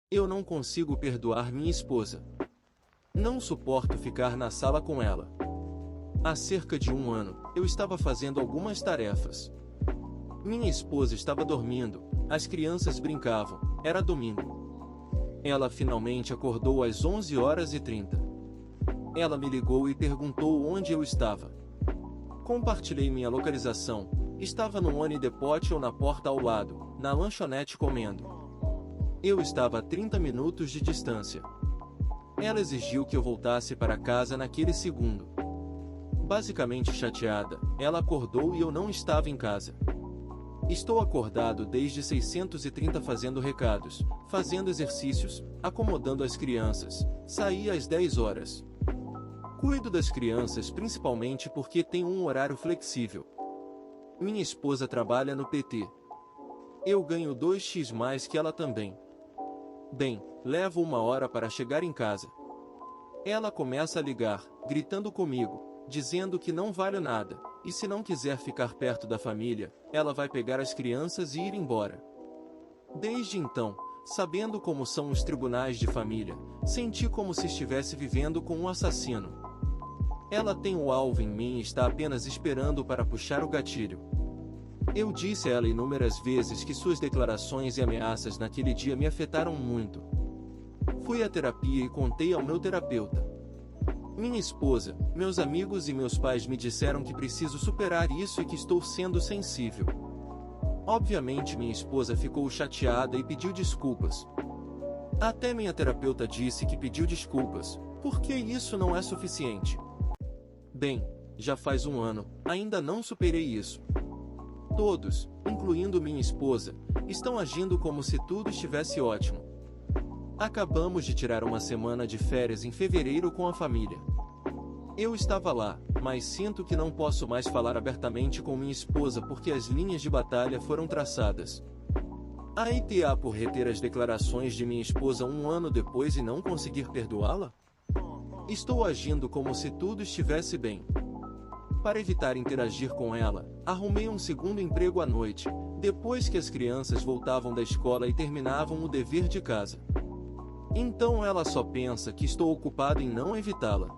Eu não consigo perdoar minha esposa. Não suporto ficar na sala com ela. Há cerca de um ano, eu estava fazendo algumas tarefas. Minha esposa estava dormindo, as crianças brincavam, era domingo. Ela finalmente acordou às 11h30. Ela me ligou e perguntou onde eu estava. Compartilhei minha localização, estava no One Depot ou na porta ao lado, na lanchonete comendo. Eu estava a 30 minutos de distância. Ela exigiu que eu voltasse para casa naquele segundo. Basicamente chateada, ela acordou e eu não estava em casa. Estou acordado desde 6:30 fazendo recados, fazendo exercícios, acomodando as crianças. Saí às 10 horas. Cuido das crianças principalmente porque tenho um horário flexível. Minha esposa trabalha no PT. Eu ganho 2x mais que ela também. Bem, levo 1 hora para chegar em casa. Ela começa a ligar, gritando comigo, dizendo que não vale nada, e se não quiser ficar perto da família, ela vai pegar as crianças e ir embora. Desde então, sabendo como são os tribunais de família, senti como se estivesse vivendo com um assassino. Ela tem o alvo em mim e está apenas esperando para puxar o gatilho. Eu disse a ela inúmeras vezes que suas declarações e ameaças naquele dia me afetaram muito. Fui à terapia e contei ao meu terapeuta. Minha esposa, meus amigos e meus pais me disseram que preciso superar isso e que estou sendo sensível. Obviamente minha esposa ficou chateada e pediu desculpas. Até minha terapeuta disse que pediu desculpas, porque isso não é suficiente. Bem, já faz um ano, ainda não superei isso. Todos, incluindo minha esposa, estão agindo como se tudo estivesse ótimo. Acabamos de tirar uma semana de férias em fevereiro com a família. Eu estava lá, mas sinto que não posso mais falar abertamente com minha esposa porque as linhas de batalha foram traçadas. A ETA por reter as declarações de minha esposa um ano depois e não conseguir perdoá-la? Estou agindo como se tudo estivesse bem. Para evitar interagir com ela, arrumei um segundo emprego à noite, depois que as crianças voltavam da escola e terminavam o dever de casa. Então ela só pensa que estou ocupado em não evitá-la.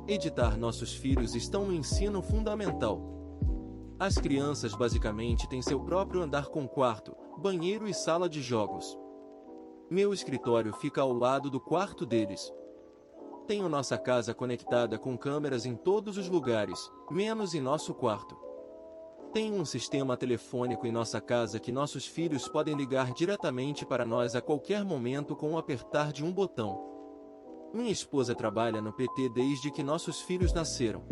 Editar nossos filhos estão no ensino fundamental. As crianças basicamente têm seu próprio andar com quarto, banheiro e sala de jogos. Meu escritório fica ao lado do quarto deles. Tenho nossa casa conectada com câmeras em todos os lugares, menos em nosso quarto. Tenho um sistema telefônico em nossa casa que nossos filhos podem ligar diretamente para nós a qualquer momento com o apertar de um botão. Minha esposa trabalha no PT desde que nossos filhos nasceram.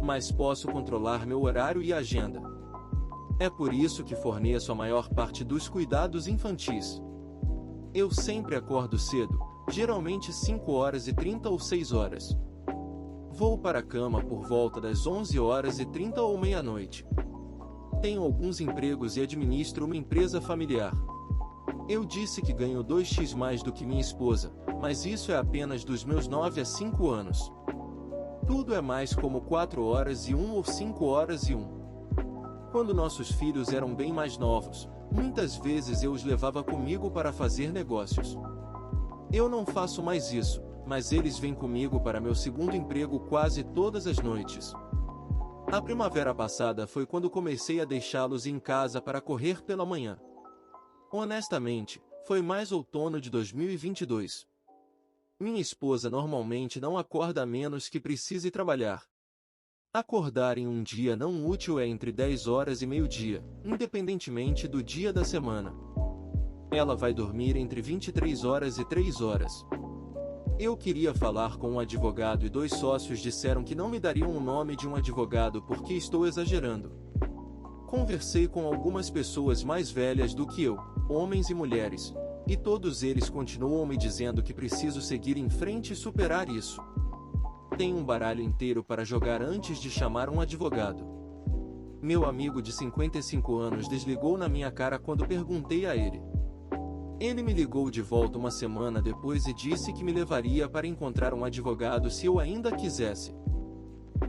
Mas posso controlar meu horário e agenda. É por isso que forneço a maior parte dos cuidados infantis. Eu sempre acordo cedo, geralmente 5h30 ou 6h. Vou para a cama por volta das 11h30 ou meia-noite. Tenho alguns empregos e administro uma empresa familiar. Eu disse que ganho 2x mais do que minha esposa, mas isso é apenas dos meus 9 a 5 anos. Tudo é mais como 4h01 ou 5h01. Quando nossos filhos eram bem mais novos, muitas vezes eu os levava comigo para fazer negócios. Eu não faço mais isso, mas eles vêm comigo para meu segundo emprego quase todas as noites. A primavera passada foi quando comecei a deixá-los em casa para correr pela manhã. Honestamente, foi mais outono de 2022. Minha esposa normalmente não acorda a menos que precise trabalhar. Acordar em um dia não útil é entre 10 horas e meio-dia, independentemente do dia da semana. Ela vai dormir entre 23 horas e 3 horas. Eu queria falar com um advogado e 2 sócios disseram que não me dariam o nome de um advogado porque estou exagerando. Conversei com algumas pessoas mais velhas do que eu, homens e mulheres, e todos eles continuam me dizendo que preciso seguir em frente e superar isso. Tenho um baralho inteiro para jogar antes de chamar um advogado. Meu amigo de 55 anos desligou na minha cara quando perguntei a ele. Ele me ligou de volta uma semana depois e disse que me levaria para encontrar um advogado se eu ainda quisesse.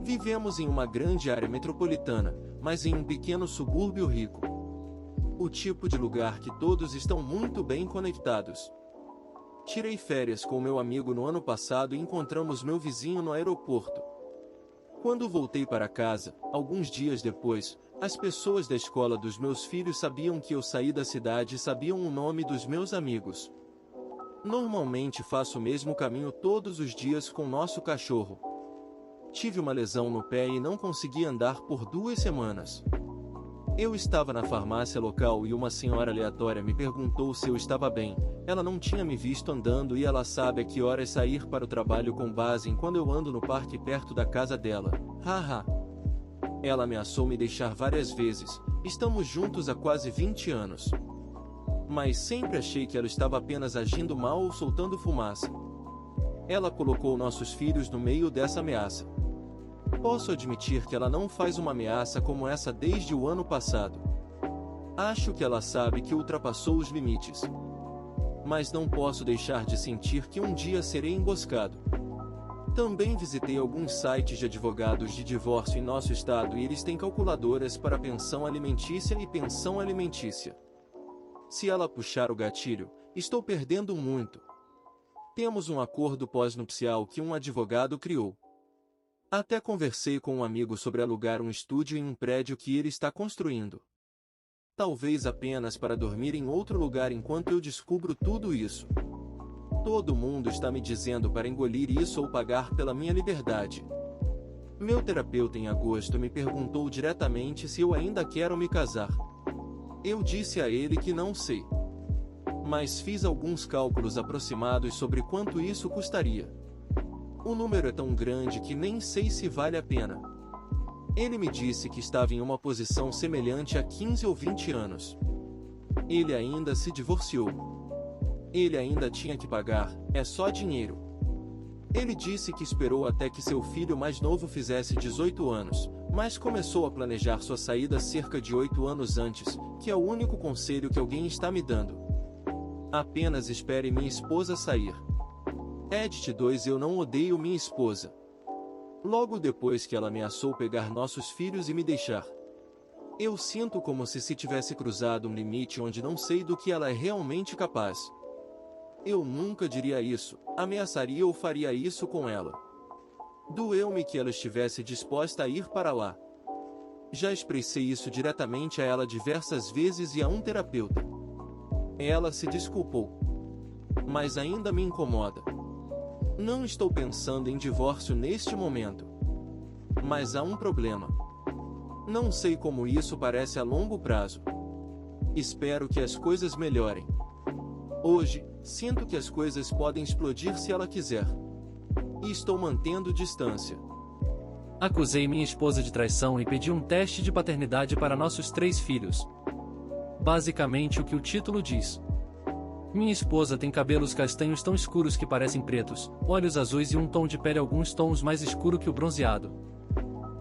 Vivemos em uma grande área metropolitana, mas em um pequeno subúrbio rico. O tipo de lugar que todos estão muito bem conectados. Tirei férias com meu amigo no ano passado e encontramos meu vizinho no aeroporto. Quando voltei para casa, alguns dias depois, as pessoas da escola dos meus filhos sabiam que eu saí da cidade e sabiam o nome dos meus amigos. Normalmente faço o mesmo caminho todos os dias com nosso cachorro. Tive uma lesão no pé e não consegui andar por 2 semanas. Eu estava na farmácia local e uma senhora aleatória me perguntou se eu estava bem. Ela não tinha me visto andando e ela sabe a que horas sair para o trabalho com base em quando eu ando no parque perto da casa dela. Haha. Ela ameaçou me deixar várias vezes. Estamos juntos há quase 20 anos. Mas sempre achei que ela estava apenas agindo mal ou soltando fumaça. Ela colocou nossos filhos no meio dessa ameaça. Posso admitir que ela não faz uma ameaça como essa desde o ano passado. Acho que ela sabe que ultrapassou os limites. Mas não posso deixar de sentir que um dia serei emboscado. Também visitei alguns sites de advogados de divórcio em nosso estado e eles têm calculadoras para pensão alimentícia e pensão alimentícia. Se ela puxar o gatilho, estou perdendo muito. Temos um acordo pós-nupcial que um advogado criou. Até conversei com um amigo sobre alugar um estúdio em um prédio que ele está construindo. Talvez apenas para dormir em outro lugar enquanto eu descubro tudo isso. Todo mundo está me dizendo para engolir isso ou pagar pela minha liberdade. Meu terapeuta em agosto me perguntou diretamente se eu ainda quero me casar. Eu disse a ele que não sei. Mas fiz alguns cálculos aproximados sobre quanto isso custaria. O número é tão grande que nem sei se vale a pena. Ele me disse que estava em uma posição semelhante há 15 ou 20 anos. Ele ainda se divorciou. Ele ainda tinha que pagar, é só dinheiro. Ele disse que esperou até que seu filho mais novo fizesse 18 anos, mas começou a planejar sua saída cerca de 8 anos antes, que é o único conselho que alguém está me dando. Apenas espere minha esposa sair. Edit 2 Eu não odeio minha esposa. Logo depois que ela ameaçou pegar nossos filhos e me deixar. Eu sinto como se tivesse cruzado um limite onde não sei do que ela é realmente capaz. Eu nunca diria isso, ameaçaria ou faria isso com ela. Doeu-me que ela estivesse disposta a ir para lá. Já expressei isso diretamente a ela diversas vezes e a um terapeuta. Ela se desculpou. Mas ainda me incomoda. Não estou pensando em divórcio neste momento. Mas há um problema. Não sei como isso parece a longo prazo. Espero que as coisas melhorem. Hoje, sinto que as coisas podem explodir se ela quiser. E estou mantendo distância. Acusei minha esposa de traição e pedi um teste de paternidade para nossos 3 filhos. Basicamente o que o título diz. Minha esposa tem cabelos castanhos tão escuros que parecem pretos, olhos azuis e um tom de pele alguns tons mais escuro que o bronzeado.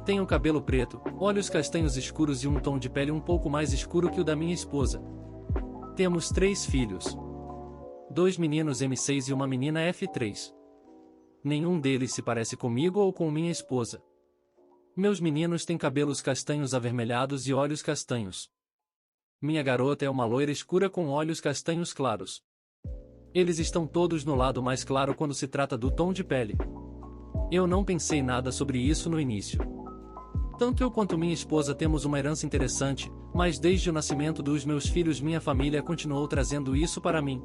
Tenho cabelo preto, olhos castanhos escuros e um tom de pele um pouco mais escuro que o da minha esposa. Temos 3 filhos. 2 meninos M6 e uma menina F3. Nenhum deles se parece comigo ou com minha esposa. Meus meninos têm cabelos castanhos avermelhados e olhos castanhos. Minha garota é uma loira escura com olhos castanhos claros. Eles estão todos no lado mais claro quando se trata do tom de pele. Eu não pensei nada sobre isso no início. Tanto eu quanto minha esposa temos uma herança interessante, mas desde o nascimento dos meus filhos minha família continuou trazendo isso para mim.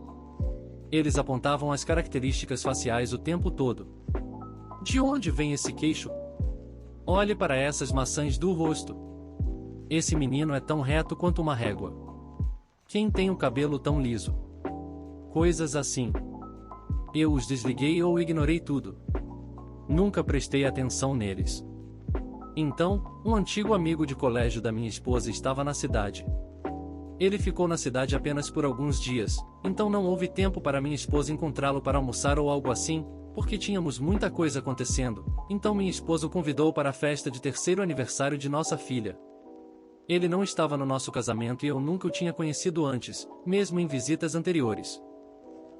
Eles apontavam as características faciais o tempo todo. De onde vem esse queixo? Olhe para essas maçãs do rosto. Esse menino é tão reto quanto uma régua. Quem tem o cabelo tão liso? Coisas assim. Eu os desliguei ou ignorei tudo. Nunca prestei atenção neles. Então, um antigo amigo de colégio da minha esposa estava na cidade. Ele ficou na cidade apenas por alguns dias, então não houve tempo para minha esposa encontrá-lo para almoçar ou algo assim, porque tínhamos muita coisa acontecendo, então minha esposa o convidou para a festa de 3º aniversário de nossa filha. Ele não estava no nosso casamento e eu nunca o tinha conhecido antes, mesmo em visitas anteriores.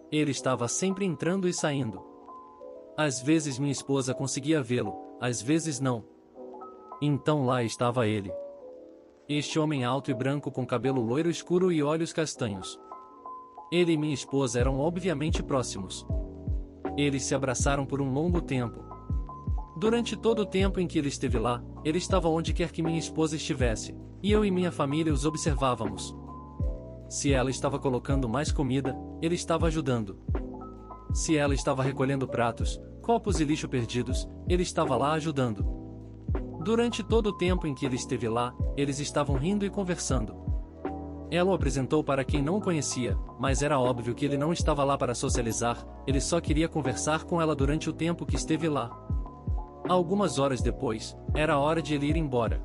Ele estava sempre entrando e saindo. Às vezes minha esposa conseguia vê-lo, às vezes não. Então lá estava ele. Este homem alto e branco com cabelo loiro escuro e olhos castanhos. Ele e minha esposa eram obviamente próximos. Eles se abraçaram por um longo tempo. Durante todo o tempo em que ele esteve lá, ele estava onde quer que minha esposa estivesse, e eu e minha família os observávamos. Se ela estava colocando mais comida, ele estava ajudando. Se ela estava recolhendo pratos, copos e lixo perdidos, ele estava lá ajudando. Durante todo o tempo em que ele esteve lá, eles estavam rindo e conversando. Ela o apresentou para quem não o conhecia, mas era óbvio que ele não estava lá para socializar, ele só queria conversar com ela durante o tempo que esteve lá. Algumas horas depois, era hora de ele ir embora.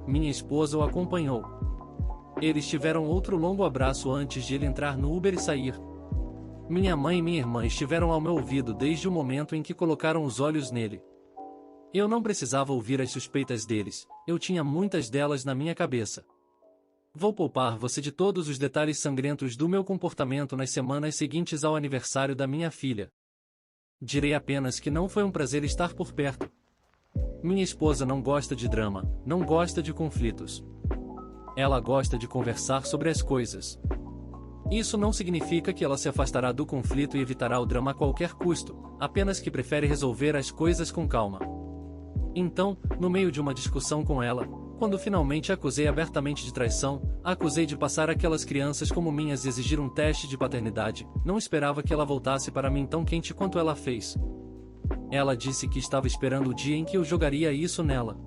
Minha esposa o acompanhou. Eles tiveram outro longo abraço antes de ele entrar no Uber e sair. Minha mãe e minha irmã estiveram ao meu ouvido desde o momento em que colocaram os olhos nele. Eu não precisava ouvir as suspeitas deles, eu tinha muitas delas na minha cabeça. Vou poupar você de todos os detalhes sangrentos do meu comportamento nas semanas seguintes ao aniversário da minha filha. Direi apenas que não foi um prazer estar por perto. Minha esposa não gosta de drama, não gosta de conflitos. Ela gosta de conversar sobre as coisas. Isso não significa que ela se afastará do conflito e evitará o drama a qualquer custo, apenas que prefere resolver as coisas com calma. Então, no meio de uma discussão com ela, quando finalmente a acusei abertamente de traição, a acusei de passar aquelas crianças como minhas e exigir um teste de paternidade, não esperava que ela voltasse para mim tão quente quanto ela fez. Ela disse que estava esperando o dia em que eu jogaria isso nela.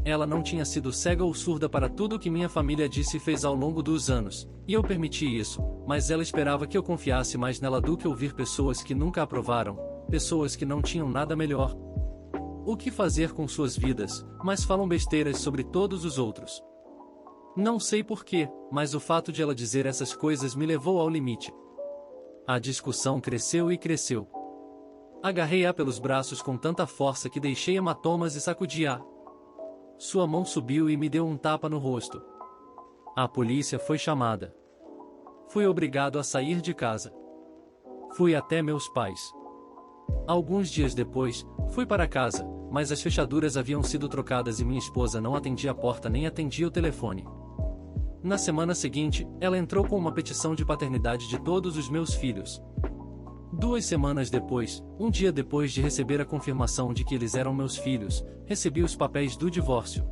Ela não tinha sido cega ou surda para tudo o que minha família disse e fez ao longo dos anos, e eu permiti isso, mas ela esperava que eu confiasse mais nela do que ouvir pessoas que nunca aprovaram, pessoas que não tinham nada melhor. O que fazer com suas vidas, mas falam besteiras sobre todos os outros. Não sei porquê, mas o fato de ela dizer essas coisas me levou ao limite. A discussão cresceu e cresceu. Agarrei-a pelos braços com tanta força que deixei hematomas e sacudi-a. Sua mão subiu e me deu um tapa no rosto. A polícia foi chamada. Fui obrigado a sair de casa. Fui até meus pais. Alguns dias depois, fui para casa, mas as fechaduras haviam sido trocadas e minha esposa não atendia a porta nem atendia o telefone. Na semana seguinte, ela entrou com uma petição de paternidade de todos os meus filhos. 2 semanas depois, um dia depois de receber a confirmação de que eles eram meus filhos, recebi os papéis do divórcio.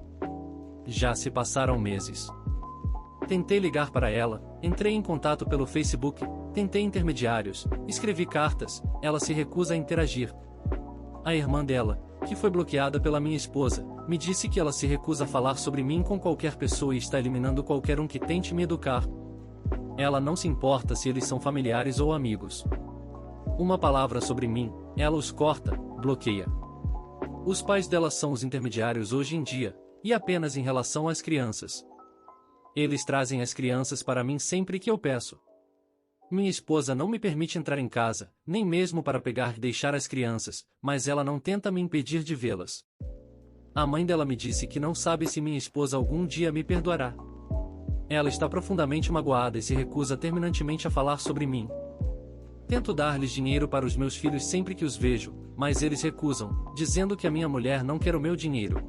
Já se passaram meses. Tentei ligar para ela, entrei em contato pelo Facebook, tentei intermediários, escrevi cartas, ela se recusa a interagir. A irmã dela, que foi bloqueada pela minha esposa, me disse que ela se recusa a falar sobre mim com qualquer pessoa e está eliminando qualquer um que tente me educar. Ela não se importa se eles são familiares ou amigos. Uma palavra sobre mim, ela os corta, bloqueia. Os pais dela são os intermediários hoje em dia, e apenas em relação às crianças. Eles trazem as crianças para mim sempre que eu peço. Minha esposa não me permite entrar em casa, nem mesmo para pegar e deixar as crianças, mas ela não tenta me impedir de vê-las. A mãe dela me disse que não sabe se minha esposa algum dia me perdoará. Ela está profundamente magoada e se recusa terminantemente a falar sobre mim. Tento dar-lhes dinheiro para os meus filhos sempre que os vejo, mas eles recusam, dizendo que a minha mulher não quer o meu dinheiro.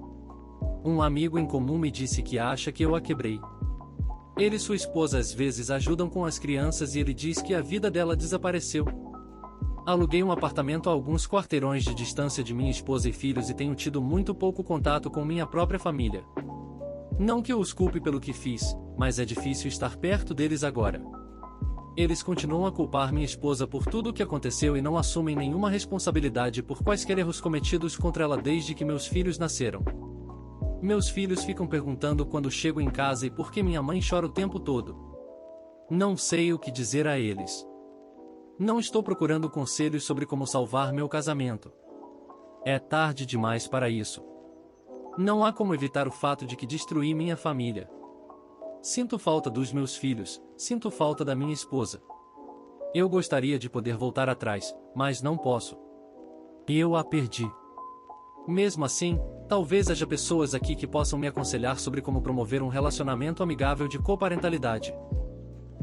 Um amigo em comum me disse que acha que eu a quebrei. Ele e sua esposa às vezes ajudam com as crianças e ele diz que a vida dela desapareceu. Aluguei um apartamento a alguns quarteirões de distância de minha esposa e filhos e tenho tido muito pouco contato com minha própria família. Não que eu os culpe pelo que fiz, mas é difícil estar perto deles agora. Eles continuam a culpar minha esposa por tudo o que aconteceu e não assumem nenhuma responsabilidade por quaisquer erros cometidos contra ela desde que meus filhos nasceram. Meus filhos ficam perguntando quando chego em casa e por que minha mãe chora o tempo todo. Não sei o que dizer a eles. Não estou procurando conselhos sobre como salvar meu casamento. É tarde demais para isso. Não há como evitar o fato de que destruí minha família. Sinto falta dos meus filhos, sinto falta da minha esposa. Eu gostaria de poder voltar atrás, mas não posso. Eu a perdi. Mesmo assim, talvez haja pessoas aqui que possam me aconselhar sobre como promover um relacionamento amigável de coparentalidade.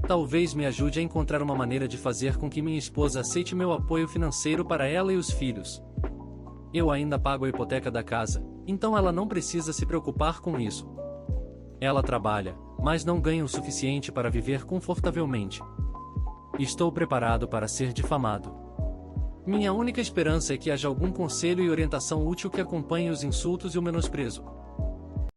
Talvez me ajude a encontrar uma maneira de fazer com que minha esposa aceite meu apoio financeiro para ela e os filhos. Eu ainda pago a hipoteca da casa, então ela não precisa se preocupar com isso. Ela trabalha, mas não ganha o suficiente para viver confortavelmente. Estou preparado para ser difamado. Minha única esperança é que haja algum conselho e orientação útil que acompanhe os insultos e o menosprezo.